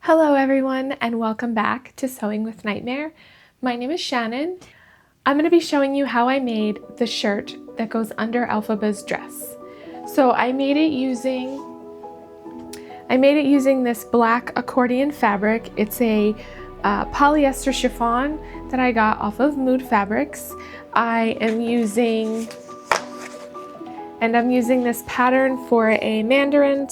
Hello everyone and welcome back to Sewing with Nightmare. My name is Shannon. I'm going to be showing you how I made the shirt that goes under Elphaba's dress. So I made it using this black accordion fabric. It's a polyester chiffon that I got off of Mood Fabrics. I'm using this pattern for a mandarin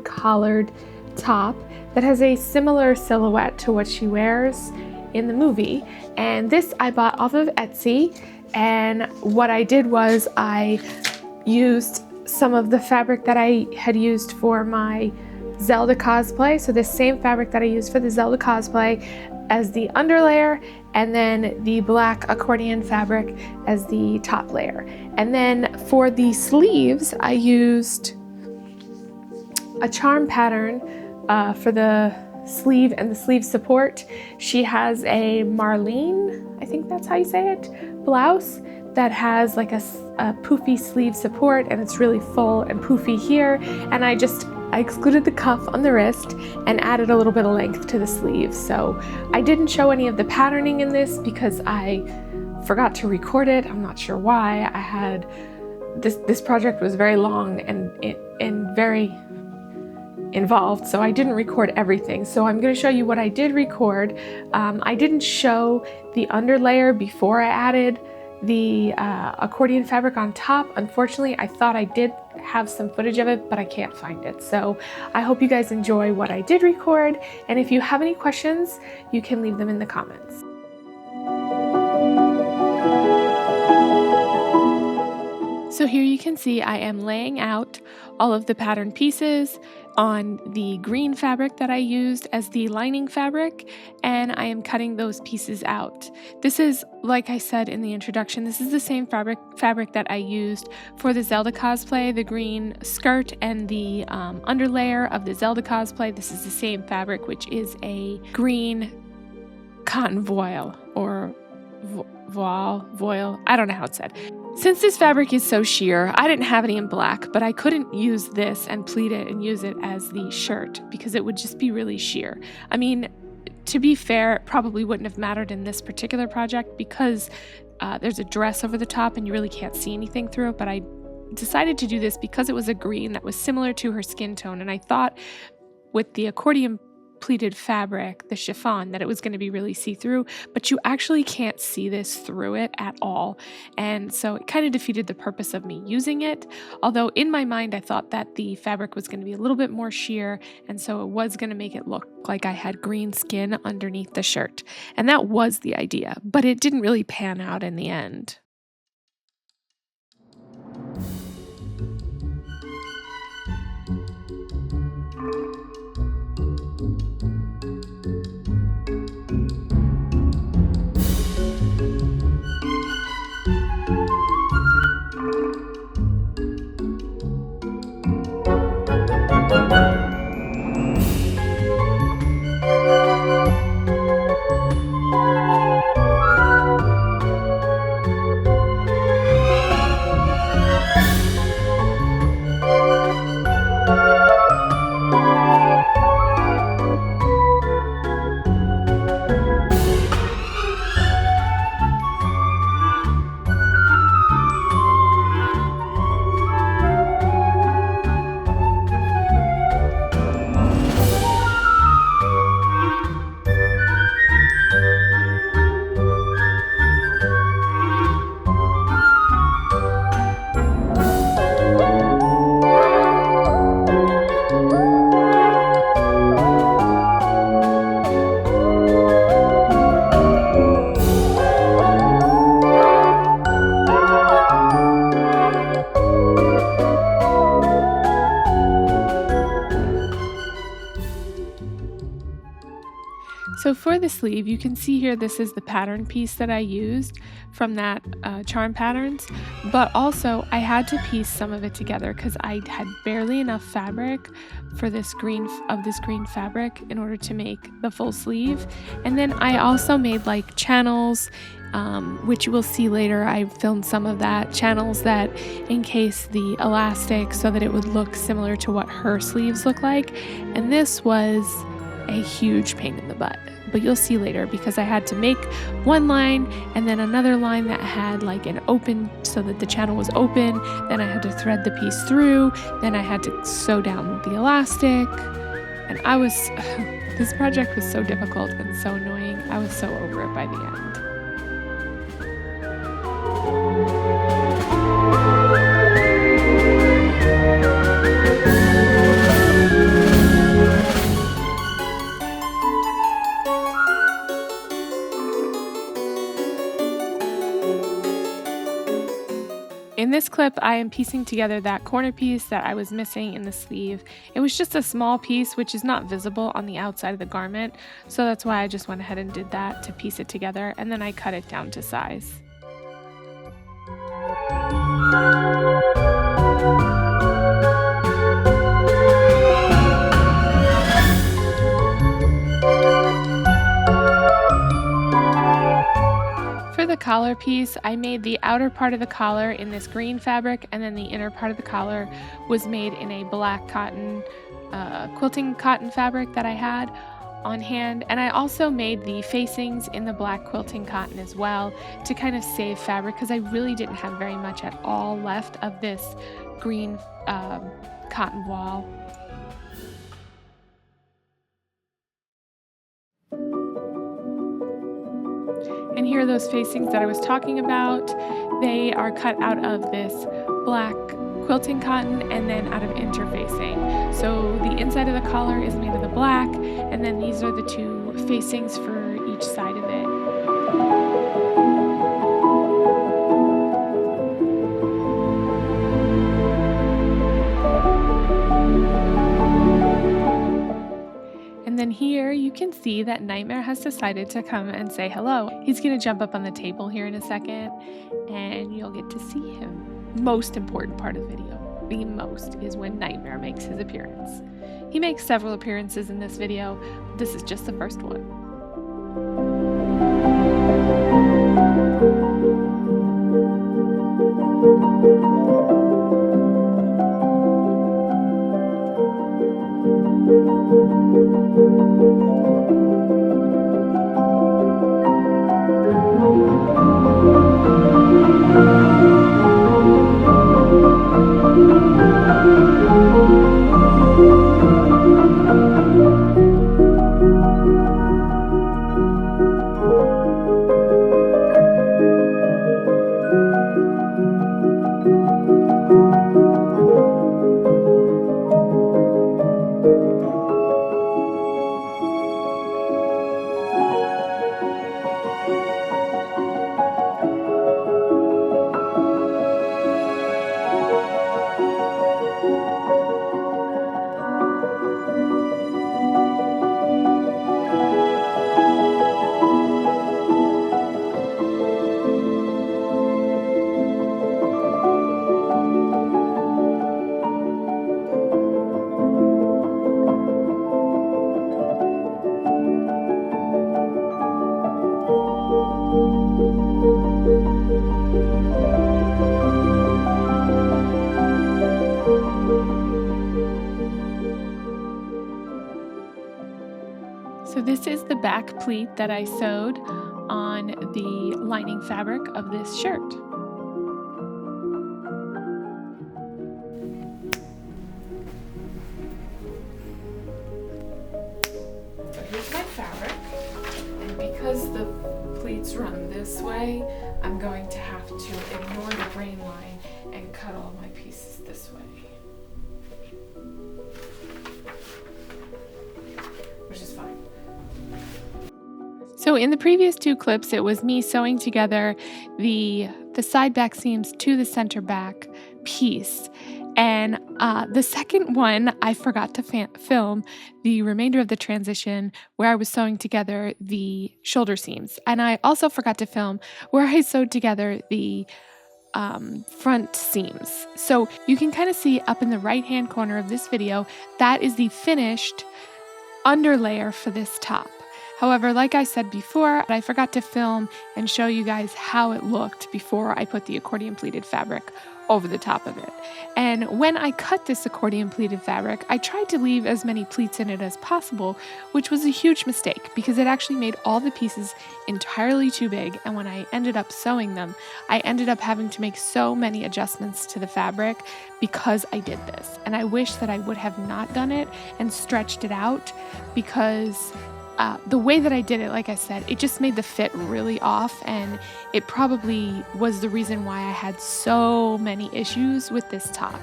collared top that has a similar silhouette to what she wears in the movie. And this I bought off of Etsy, and what I did was I used some of the fabric that I had used for my Zelda cosplay, so this same fabric that I used for the Zelda cosplay as the underlayer, and then the black accordion fabric as the top layer. And then for the sleeves I used a charm pattern for the sleeve and the sleeve support. She has a Marlene, I think that's how you say it, blouse that has like a poofy sleeve support, and it's really full and poofy here. And I excluded the cuff on the wrist and added a little bit of length to the sleeve. So I didn't show any of the patterning in this because I forgot to record it. I'm not sure why. I had this project was very long and very involved, so I didn't record everything. So I'm going to show you what I did record. I didn't show the underlayer before I added the accordion fabric on top. Unfortunately, I thought I did have some footage of it, but I can't find it. So I hope you guys enjoy what I did record, and if you have any questions, you can leave them in the comments. So here you can see I am laying out all of the pattern pieces on the green fabric that I used as the lining fabric, and I am cutting those pieces out. This is, like I said in the introduction, this is the same fabric that I used for the Zelda cosplay, the green skirt and the underlayer of the Zelda cosplay. This is the same fabric, which is a green cotton voile or voile. I don't know how it's said. Since this fabric is so sheer, I didn't have any in black, but I couldn't use this and pleat it and use it as the shirt because it would just be really sheer. I mean, to be fair, it probably wouldn't have mattered in this particular project because there's a dress over the top and you really can't see anything through it, but I decided to do this because it was a green that was similar to her skin tone, and I thought with the accordion pleated fabric, the chiffon, that it was going to be really see-through, but you actually can't see this through it at all, and so it kind of defeated the purpose of me using it. Although in my mind I thought that the fabric was going to be a little bit more sheer, and so it was going to make it look like I had green skin underneath the shirt, and that was the idea, but it didn't really pan out in the end. So for the sleeve, you can see here this is the pattern piece that I used from that charm patterns, but also I had to piece some of it together because I had barely enough fabric for this green fabric in order to make the full sleeve. And then I also made like channels, which you will see later. I filmed some of that, channels that encase the elastic so that it would look similar to what her sleeves look like. And this was a huge pain in the butt. But you'll see later, because I had to make one line and then another line that had like an open, so that the channel was open. Then I had to thread the piece through. Then I had to sew down the elastic. And this project was so difficult and so annoying. I was so over it by the end. In this clip, I am piecing together that corner piece that I was missing in the sleeve. It was just a small piece, which is not visible on the outside of the garment, so that's why I just went ahead and did that to piece it together, and then I cut it down to size. For the collar piece, I made the outer part of the collar in this green fabric, and then the inner part of the collar was made in a black cotton, quilting cotton fabric that I had on hand. And I also made the facings in the black quilting cotton as well to kind of save fabric, because I really didn't have very much at all left of this green cotton wall. And here are those facings that I was talking about. They are cut out of this black quilting cotton and then out of interfacing. So the inside of the collar is made of the black, and then these are the two facings for each side of it. And then here you can see that Nightmare has decided to come and say hello. He's gonna jump up on the table here in a second, and you'll get to see him. Most important part of the video, the most, is when Nightmare makes his appearance. He makes several appearances in this video, but this is just the first one. So this is the back pleat that I sewed on the lining fabric of this shirt. So here's my fabric, and because the pleats run this way, I'm going to have to ignore the grain line and cut all my pieces this way. Which is fine. So in the previous two clips, it was me sewing together the side back seams to the center back piece. And the second one, I forgot to film the remainder of the transition where I was sewing together the shoulder seams. And I also forgot to film where I sewed together the front seams. So you can kind of see up in the right-hand corner of this video, that is the finished underlayer for this top. However, like I said before, I forgot to film and show you guys how it looked before I put the accordion pleated fabric over the top of it. And when I cut this accordion pleated fabric, I tried to leave as many pleats in it as possible, which was a huge mistake because it actually made all the pieces entirely too big. And when I ended up sewing them, I ended up having to make so many adjustments to the fabric because I did this. And I wish that I would have not done it and stretched it out, because the way that I did it, like I said, it just made the fit really off, and it probably was the reason why I had so many issues with this top.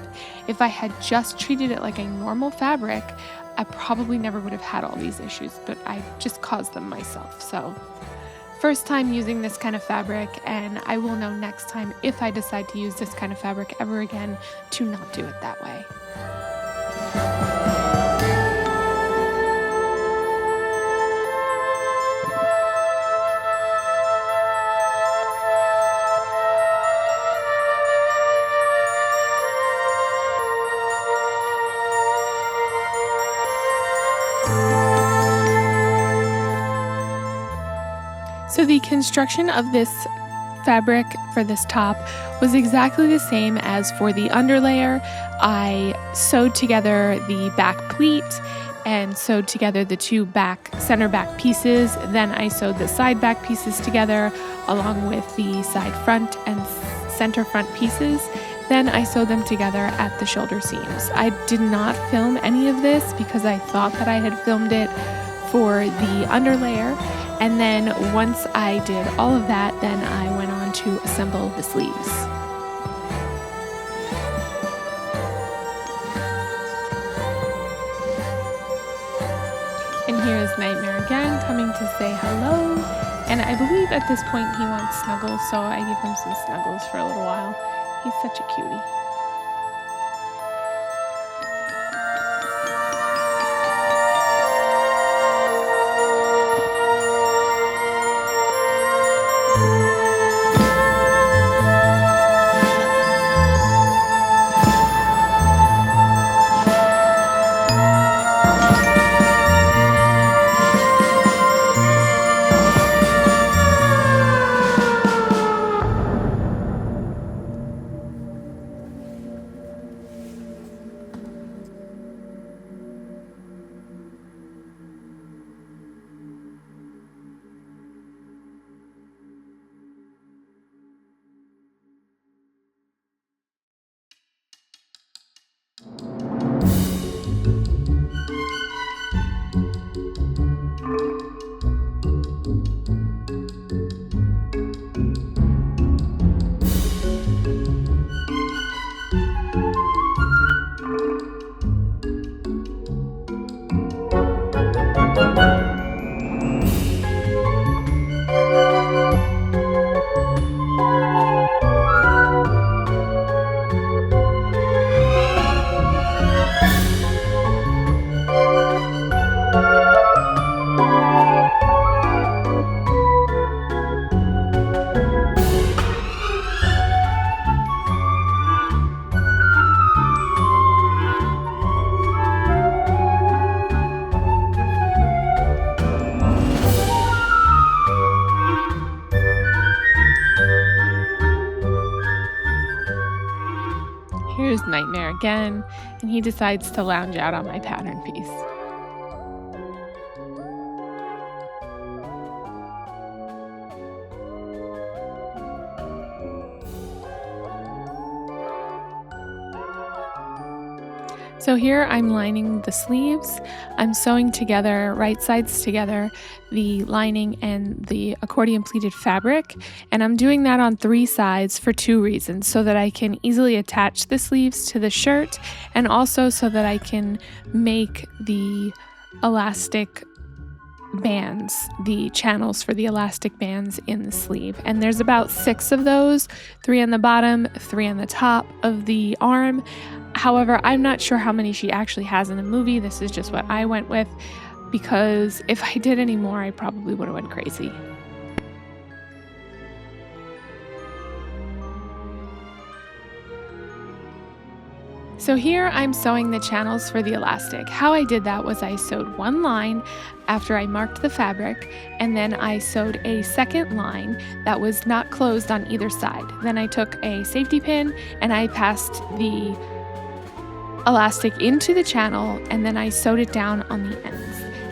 If I had just treated it like a normal fabric, I probably never would have had all these issues, but I just caused them myself. So first time using this kind of fabric, and I will know next time if I decide to use this kind of fabric ever again to not do it that way. So the construction of this fabric for this top was exactly the same as for the underlayer. I sewed together the back pleat and sewed together the two center back pieces. Then I sewed the side back pieces together along with the side front and center front pieces. Then I sewed them together at the shoulder seams. I did not film any of this because I thought that I had filmed it for the underlayer. And then once I did all of that, then I went on to assemble the sleeves. And here is Nightmare again, coming to say hello. And I believe at this point he wants snuggles, so I give him some snuggles for a little while. He's such a cutie. Here's Nightmare again, and he decides to lounge out on my pattern piece. So here I'm lining the sleeves. I'm sewing together, right sides together, the lining and the accordion pleated fabric. And I'm doing that on 3 sides for 2 reasons. So that I can easily attach the sleeves to the shirt, and also so that I can make the elastic bands, the channels for the elastic bands in the sleeve. And there's about 6 of those, 3 on the bottom, 3 on the top of the arm. However, I'm not sure how many she actually has in the movie. This is just what I went with, because if I did any more, I probably would have went crazy. So So here I'm sewing the channels for the elastic. How I did that was I sewed one line after I marked the fabric, and then I sewed a second line that was not closed on either side. Then I took a safety pin and I passed the elastic into the channel, and then I sewed it down on the ends.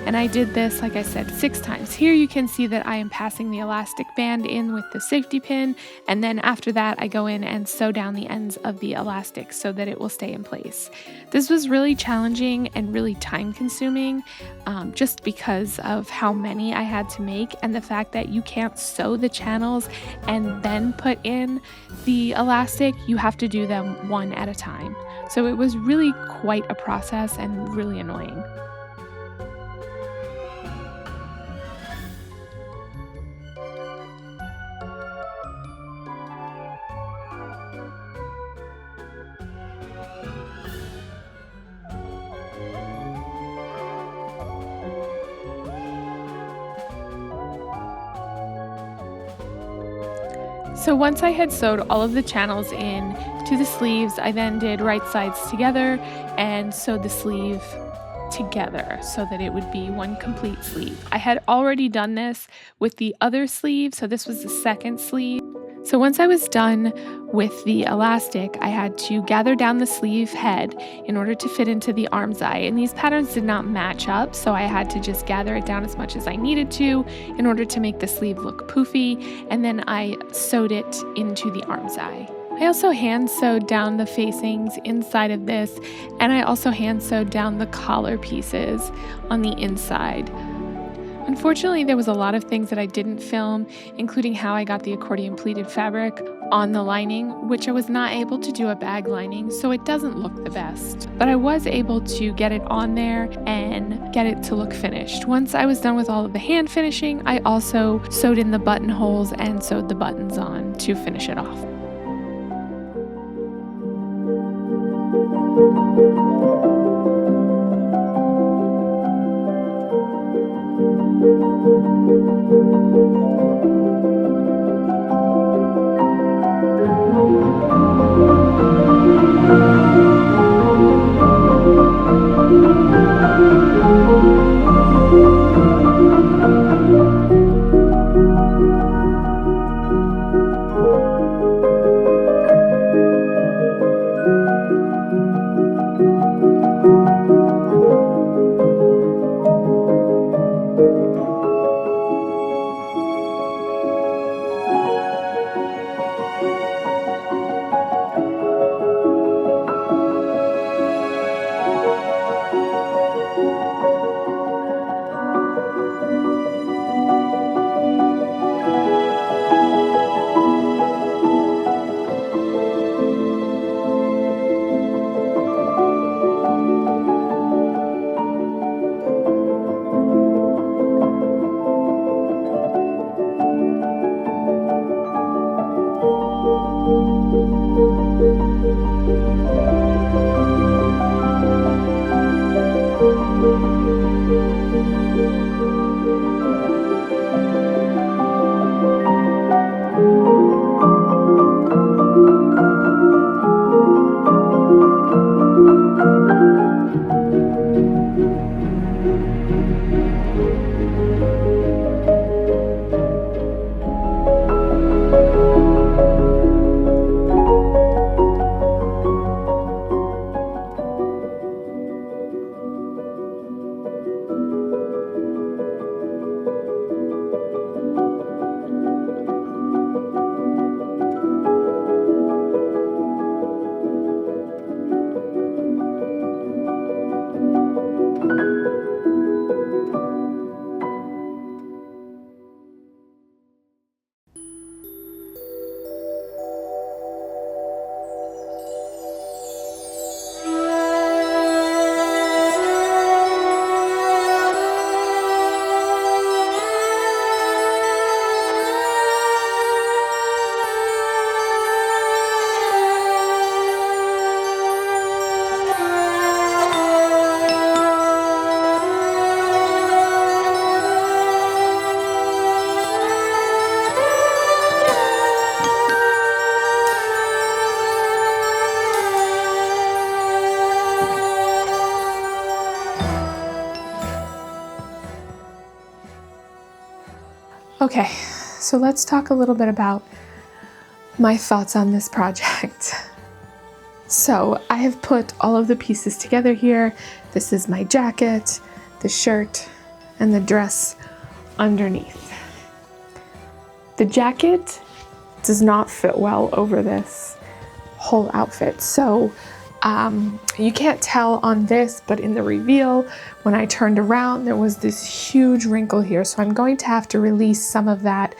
And I did this, like I said, 6 times. Here you can see that I am passing the elastic band in with the safety pin, and then after that I go in and sew down the ends of the elastic so that it will stay in place. This was really challenging and really time consuming, just because of how many I had to make and the fact that you can't sew the channels and then put in the elastic. You have to do them one at a time. So it was really quite a process and really annoying. So once I had sewed all of the channels in to the sleeves, I then did right sides together and sewed the sleeve together so that it would be one complete sleeve. I had already done this with the other sleeve, so this was the second sleeve. So once I was done with the elastic, I had to gather down the sleeve head in order to fit into the arm's eye, and these patterns did not match up, so I had to just gather it down as much as I needed to in order to make the sleeve look poofy, and then I sewed it into the arm's eye. I also hand sewed down the facings inside of this, and I also hand sewed down the collar pieces on the inside. Unfortunately, there was a lot of things that I didn't film, including how I got the accordion pleated fabric on the lining, which I was not able to do a bag lining, so it doesn't look the best. But I was able to get it on there and get it to look finished. Once I was done with all of the hand finishing, I also sewed in the buttonholes and sewed the buttons on to finish it off. Okay, so let's talk a little bit about my thoughts on this project. So I have put all of the pieces together here. This is my jacket, the shirt, and the dress underneath. The jacket does not fit well over this whole outfit. So you can't tell on this, but in the reveal, when I turned around, there was this huge wrinkle here. So I'm going to have to release some of that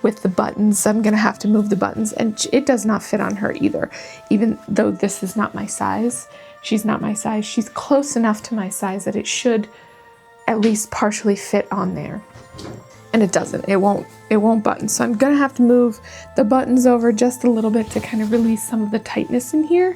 with the buttons. I'm gonna have to move the buttons, and it does not fit on her either. Even though this is not my size, she's not my size, she's close enough to my size that it should at least partially fit on there. And it doesn't, it won't button. So I'm gonna have to move the buttons over just a little bit to kind of release some of the tightness in here.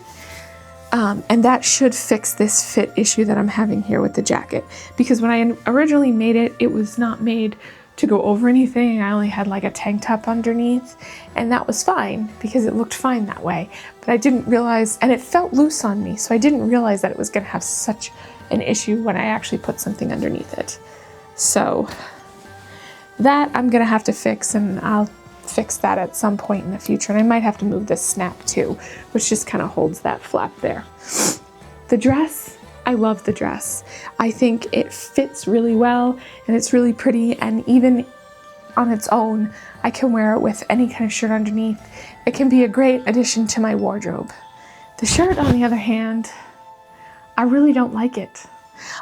And that should fix this fit issue that I'm having here with the jacket. Because when I originally made it, it was not made to go over anything. I only had like a tank top underneath, and that was fine because it looked fine that way. But I didn't realize, and it felt loose on me, so I didn't realize that it was gonna have such an issue when I actually put something underneath it. So that I'm gonna have to fix, and I'll fix that at some point in the future. And I might have to move this snap too, which just kind of holds that flap there. The dress, I love the dress. I think it fits really well, and it's really pretty, and even on its own, I can wear it with any kind of shirt underneath. It can be a great addition to my wardrobe. The shirt, on the other hand, I really don't like it.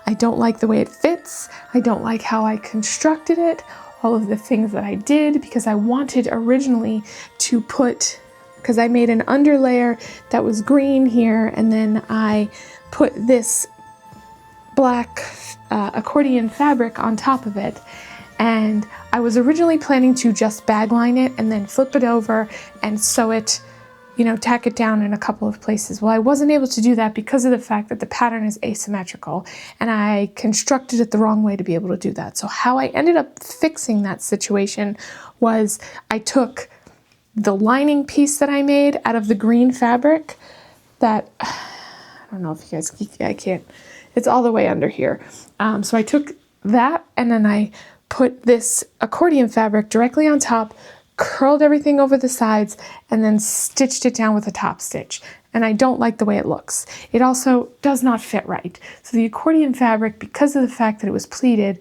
I don't like the way it fits. I don't like how I constructed it, all of the things that I did, because I wanted originally to put, because I made an underlayer that was green here, and then I put this black accordion fabric on top of it. And I was originally planning to just bag line it and then flip it over and sew it, you know, tack it down in a couple of places. Well, I wasn't able to do that because of the fact that the pattern is asymmetrical, and I constructed it the wrong way to be able to do that. So how I ended up fixing that situation was I took the lining piece that I made out of the green fabric that, I don't know if you guys, I can't, it's all the way under here. So I took that, and then I put this accordion fabric directly on top, curled everything over the sides, and then stitched it down with a top stitch. And I don't like the way it looks. It also does not fit right. So the accordion fabric, because of the fact that it was pleated,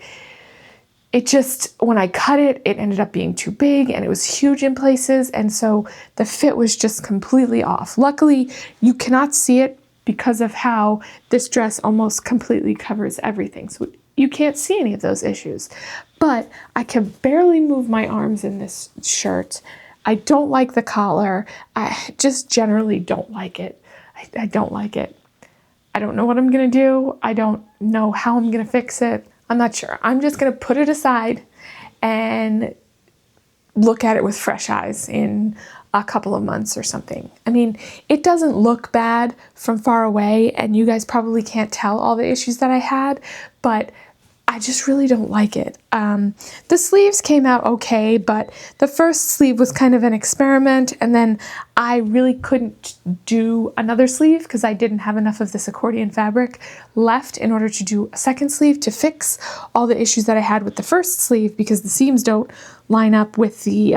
it just, when I cut it, it ended up being too big, and it was huge in places, and so the fit was just completely off. Luckily, you cannot see it because of how this dress almost completely covers everything. So you can't see any of those issues. But I can barely move my arms in this shirt. I don't like the collar. I just generally don't like it. I don't like it. I don't know what I'm gonna do. I don't know how I'm gonna fix it. I'm not sure. I'm just gonna put it aside and look at it with fresh eyes in a couple of months or something. I mean, it doesn't look bad from far away, and you guys probably can't tell all the issues that I had, but I just really don't like it. The sleeves came out okay, but the first sleeve was kind of an experiment, and then I really couldn't do another sleeve because I didn't have enough of this accordion fabric left in order to do a second sleeve to fix all the issues that I had with the first sleeve, because the seams don't line up with the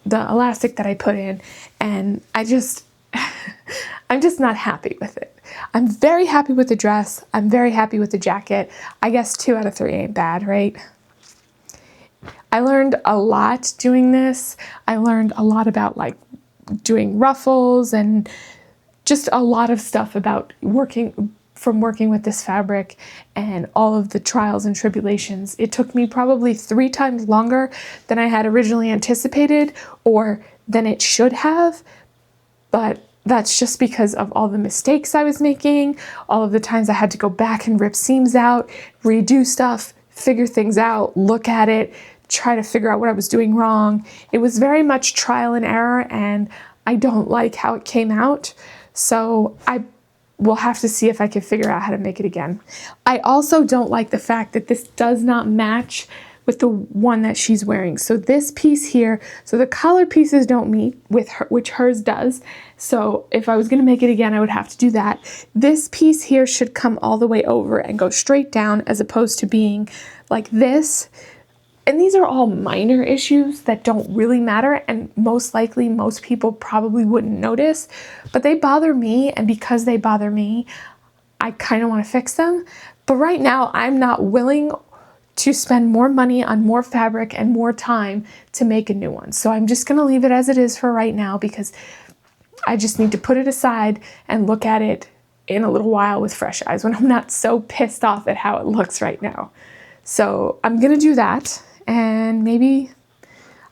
elastic that I put in, and I'm just not happy with it. I'm very happy with the dress. I'm very happy with the jacket. I guess 2 out of 3 ain't bad, right? I learned a lot doing this. I learned a lot about like doing ruffles and just a lot of stuff about working with this fabric and all of the trials and tribulations. It took me probably 3 times longer than I had originally anticipated, or than it should have, but that's just because of all the mistakes I was making, all of the times I had to go back and rip seams out, redo stuff, figure things out, look at it, try to figure out what I was doing wrong. It was very much trial and error, and I don't like how it came out. So I will have to see if I can figure out how to make it again. I also don't like the fact that this does not match with the one that she's wearing. So this piece here, so the collar pieces don't meet with her, which hers does. So if I was gonna make it again, I would have to do that. This piece here should come all the way over and go straight down, as opposed to being like this. and these are all minor issues that don't really matter, and most likely most people probably wouldn't notice, but they bother me, and because they bother me, I kind of want to fix them. But right now, I'm not willing to spend more money on more fabric and more time to make a new one. So I'm just gonna leave it as it is for right now, because I just need to put it aside and look at it in a little while with fresh eyes when I'm not so pissed off at how it looks right now. So I'm gonna do that, and maybe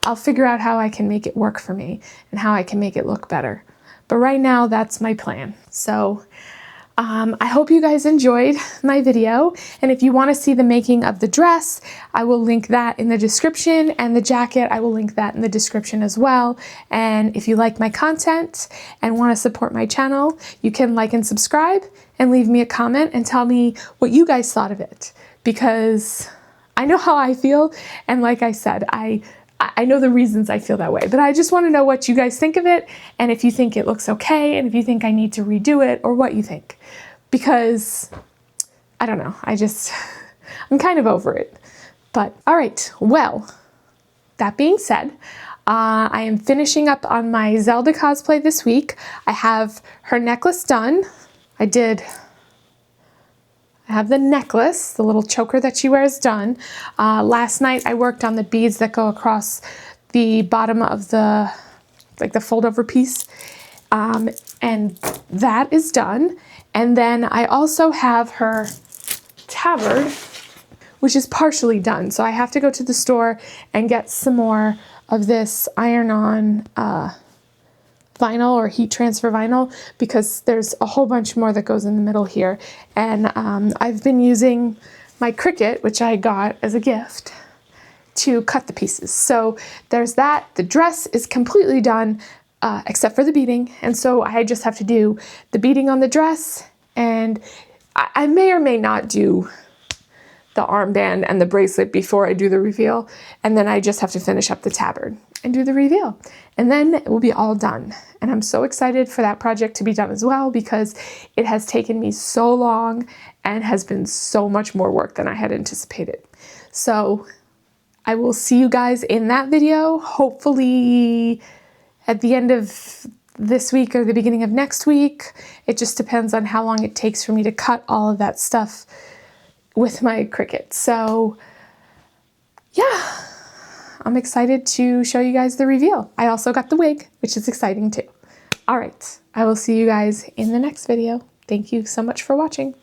I'll figure out how I can make it work for me and how I can make it look better. But right now, that's my plan. So I hope you guys enjoyed my video, and if you want to see the making of the dress, I will link that in the description, and the jacket, I will link that in the description as well. And if you like my content and want to support my channel, you can like and subscribe and leave me a comment and tell me what you guys thought of it, because I know how I feel, and like I said, I know the reasons I feel that way, but I just want to know what you guys think of it, and if you think it looks okay, and if you think I need to redo it, or what you think. Because, I don't know, I'm kind of over it. But, all right, well, that being said, I am finishing up on my Zelda cosplay this week. I have her necklace done. I have the necklace, the little choker that she wears, done. Last night I worked on the beads that go across the bottom of the fold over piece. And that is done. And then I also have her tabard, which is partially done. So I have to go to the store and get some more of this iron-on vinyl or heat transfer vinyl, because there's a whole bunch more that goes in the middle here. And I've been using my Cricut, which I got as a gift, to cut the pieces. So there's that. The dress is completely done, except for the beading. And so I just have to do the beading on the dress, and I may or may not do the armband and the bracelet before I do the reveal. And then I just have to finish up the tabard and do the reveal. And then it will be all done. And I'm so excited for that project to be done as well, because it has taken me so long and has been so much more work than I had anticipated. So I will see you guys in that video, hopefully at the end of this week or the beginning of next week. It just depends on how long it takes for me to cut all of that stuff with my Cricut. So yeah, I'm excited to show you guys the reveal. I also got the wig, which is exciting too. All right, I will see you guys in the next video. Thank you so much for watching.